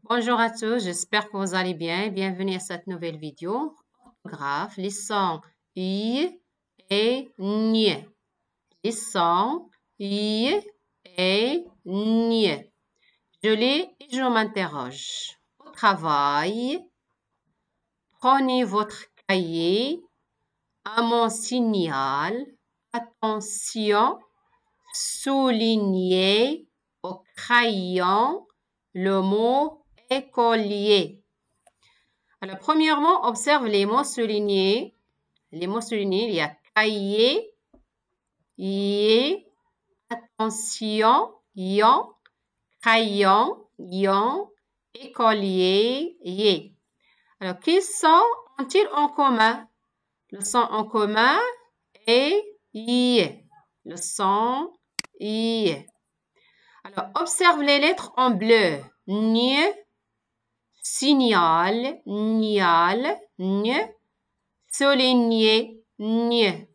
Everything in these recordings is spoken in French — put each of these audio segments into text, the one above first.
Bonjour à tous, j'espère que vous allez bien. Bienvenue à cette nouvelle vidéo. Orthographe, les sons I et N. Les sons I et N. Je lis et je m'interroge. Au travail, prenez votre cahier. À mon signal, attention, soulignez au crayon le mot écolier. Alors, premièrement, observe les mots soulignés. Les mots soulignés, il y a cahier, y, attention, yon, crayon, yon, écolier, y. Alors, quels sons ont-ils en commun? Le son en commun est y. Le son y. Alors, observe les lettres en bleu. N, signal, nial, n, souligné, n.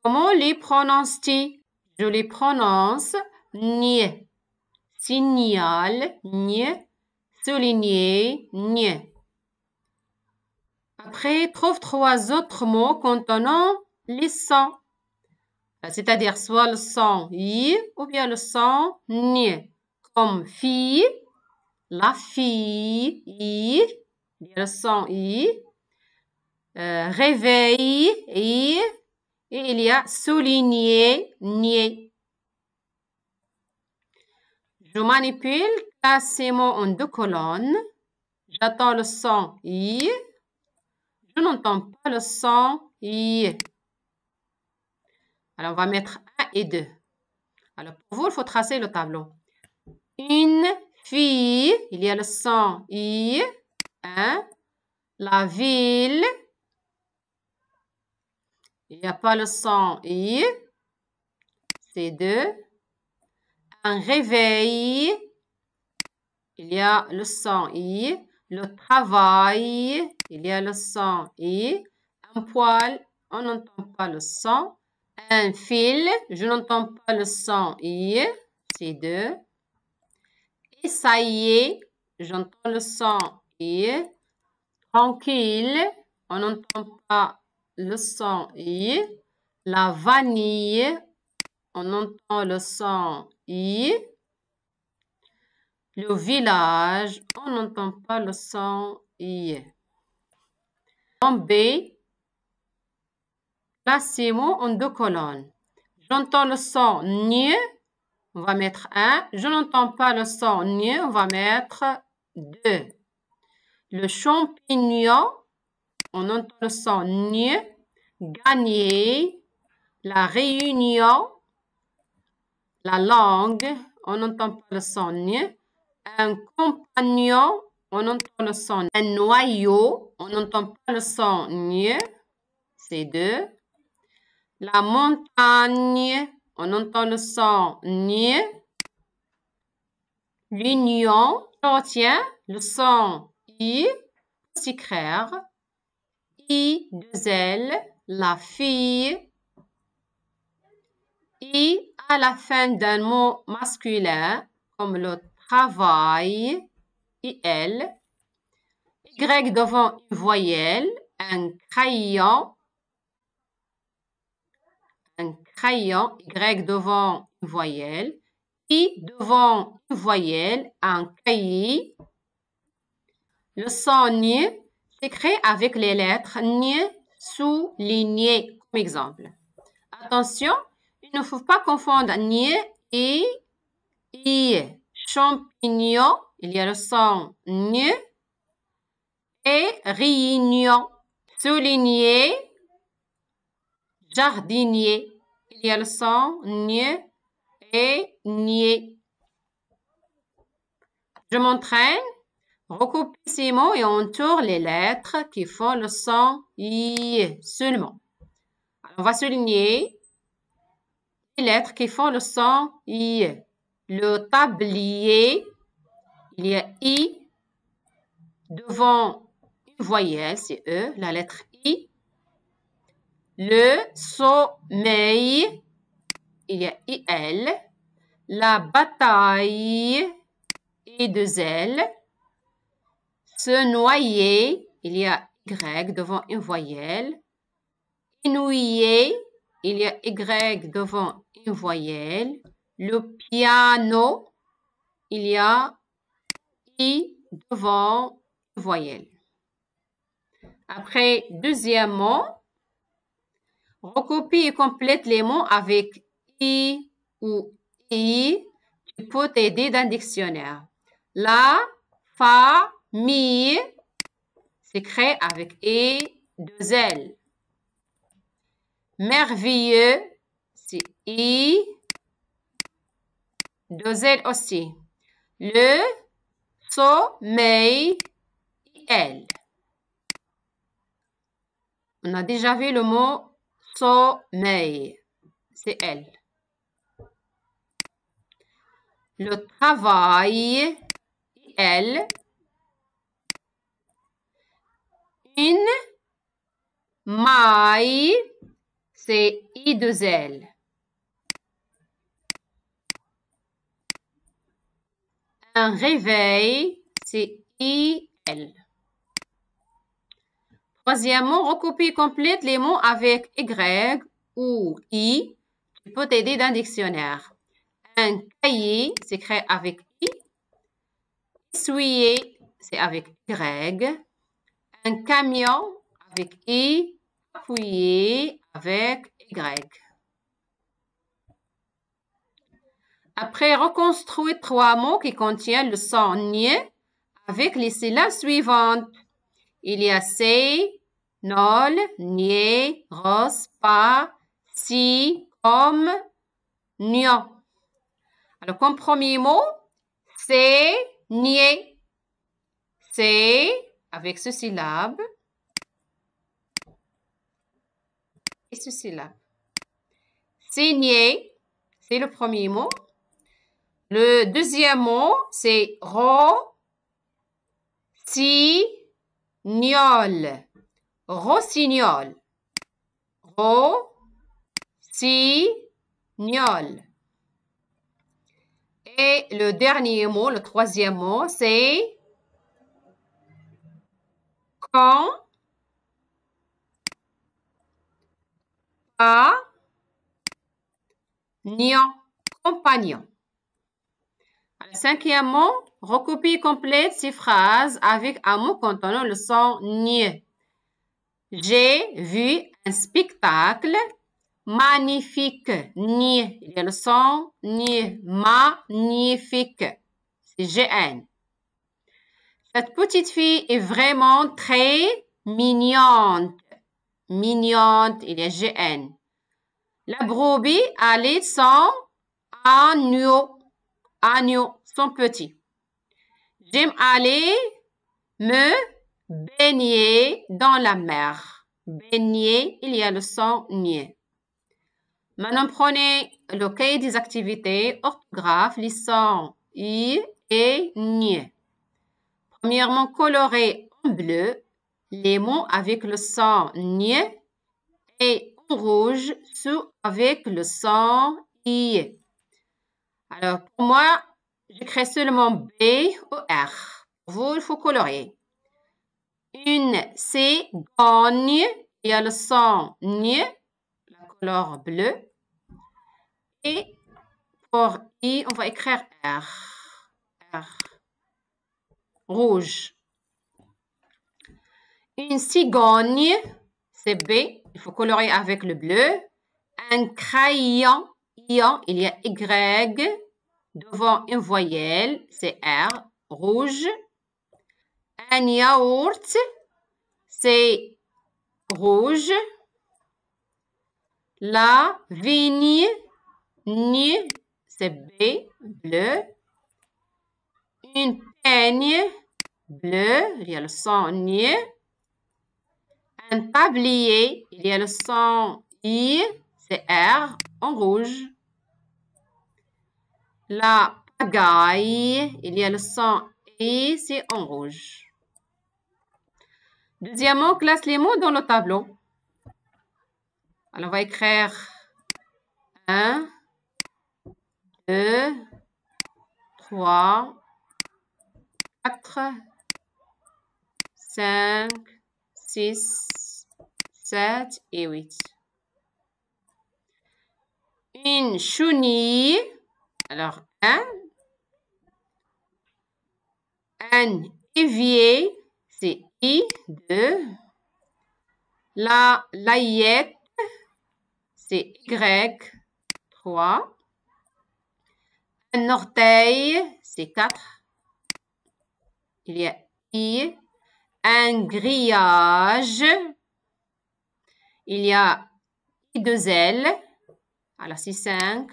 Comment les prononces-tu? Je les prononce n. Signal, n, souligné, n. Après, trouve trois autres mots contenant les sons. C'est-à-dire soit le son i ou bien le son n. Comme fille, la fille, i, il y a le son i. Réveil, i, et il y a souligné, nier. Je manipule, classe ces mots en deux colonnes. J'attends le son i. Je n'entends pas le son i. Alors, on va mettre 1 et 2. Alors, pour vous, il faut tracer le tableau. Une fille, il y a le son i. 1. La ville, il n'y a pas le son i. C'est 2. Un réveil, il y a le son i. Le travail, il y a le son i. Un poil, on n'entend pas le son. Un fil, je n'entends pas le son i. C'est 2. Et ça y est, j'entends le son i. Tranquille, on n'entend pas le son i. La vanille, on entend le son i. Le village, on n'entend pas le son i. En B, placez-moi en deux colonnes. J'entends le son n, on va mettre 1. Je n'entends pas le son n, on va mettre 2. Le champignon, on entend le son n. Gagner, la réunion, la langue, on n'entend pas le son n. Un compagnon, on entend le son. Un noyau, on n'entend pas le son n. C'est 2. La montagne, on entend le son n. L'union, on retient le son i. Secrète. I, 2 L, la fille. I à la fin d'un mot masculin, comme le travail, IL. Y devant une voyelle, un crayon. Un crayon, Y devant une voyelle. I devant une voyelle, un cahier. Le son N s'écrit avec les lettres N soulignées, comme exemple. Attention, il ne faut pas confondre N et I. Champignon, il y a le son N. Et réunion, souligné, jardinier, il y a le son N et nier. Je m'entraîne, recoupe ces mots et entoure les lettres qui font le son I seulement. Alors, on va souligner les lettres qui font le son I. Le tablier, il y a I. Devant une voyelle, c'est E, la lettre I. Le sommeil, il y a IL. La bataille, et 2 L. Se noyer, il y a Y devant une voyelle. Inouïer, il y a Y devant une voyelle. Le piano, il y a I devant une voyelle. Après, deuxième mot, recopie et complète les mots avec I ou I. Tu peux t'aider d'un dictionnaire. La famille s'écrit avec I, 2 L. Merveilleux, c'est I, 2 L aussi. Le sommeil, L. On a déjà vu le mot sommeil, c'est L. Le travail, L. Une maille, c'est I, 2 L. Un réveil, c'est I-L. Troisièmement, recopie et complète les mots avec Y ou I. Tu peux t'aider d'un dictionnaire. Un cahier s'écrit avec I. Essuyer, c'est avec Y. Un camion avec I. Appuyer avec Y. Après, reconstruis 3 mots qui contiennent le son ni avec les syllabes suivantes. Il y a sei, nol, nie, ros, pas, si, comme, nion. Alors, comme premier mot, c'est, nier. C'est avec ce syllabe et ce syllabe. C'est nier, c'est le premier mot. Le deuxième mot, c'est ro, si, niol. Rossignol. Rossignol. Et le dernier mot, le troisième mot, c'est compagnon. Compagnon. Cinquièmement, recopie et complète ces phrases avec un mot contenant le son ni. J'ai vu un spectacle magnifique. Ni. Il y a le son ni. Magnifique. C'est GN. Cette petite fille est vraiment très mignonne. Mignonne, il y a GN. La brebis allait son agneau. Agneau, son petit. J'aime aller me baigner dans la mer. Baigner, il y a le son ni. Maintenant, prenez le cahier des activités, orthographe, les sons i et ni. Premièrement, colorez en bleu les mots avec le son ni et en rouge ceux avec le son i. Alors, pour moi, j'écris seulement B ou R. Pour vous, il faut colorer. Une cigogne, il y a le son ni, la couleur bleue. Et pour I, on va écrire R. R. Rouge. Une cigogne, c'est B. Il faut colorer avec le bleu. Un crayon, il y a Y. Devant une voyelle, c'est R. Rouge. Un yaourt, c'est rouge. La vigne, ni, c'est B, bleu. Une peigne, bleu, il y a le son ni. Un tablier, il y a le son I, c'est R, en rouge. La pagaille, il y a le son I, c'est en rouge. Deuxièmement, classe les mots dans le tableau. Alors, on va écrire 1, 2, 3, 4, 5, 6, 7 et 8. Une chenille. Alors, un évier, c'est I, 2. La layette, c'est Y, 3. Un orteil, c'est 4. Il y a I. Un grillage, il y a I2L. Alors, c'est 5.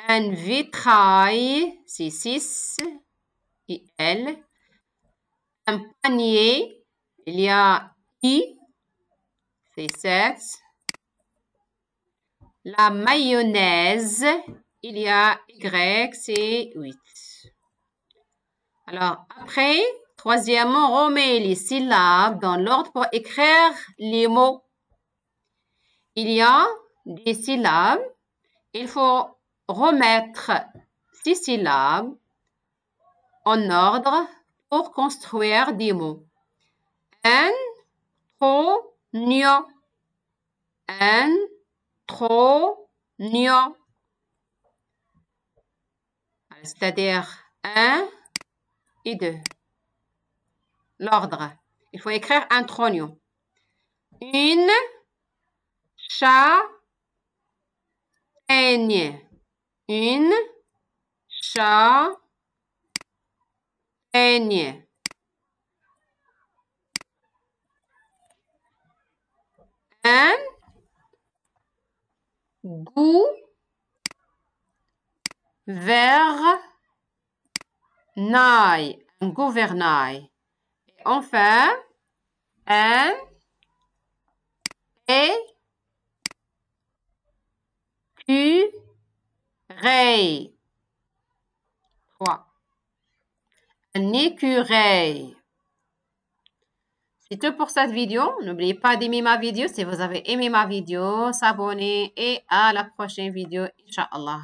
Un vitrail, c'est 6. IL. Un panier, il y a I, c'est 7. La mayonnaise, il y a Y, c'est 8. Alors, après, troisièmement, on remet les syllabes dans l'ordre pour écrire les mots. Il y a des syllabes. Il faut remettre ces syllabes en ordre pour construire des mots. Intronio. Intronio. C'est-à-dire 1 et 2. L'ordre. Il faut écrire intronio. Une châtaigne. Une châtaigne. Un gouvernail. Un gouvernail. Et enfin, un écureuil. 3. Un écureuil. C'est tout pour cette vidéo. N'oubliez pas d'aimer ma vidéo si vous avez aimé ma vidéo, s'abonner et à la prochaine vidéo, Inch'Allah.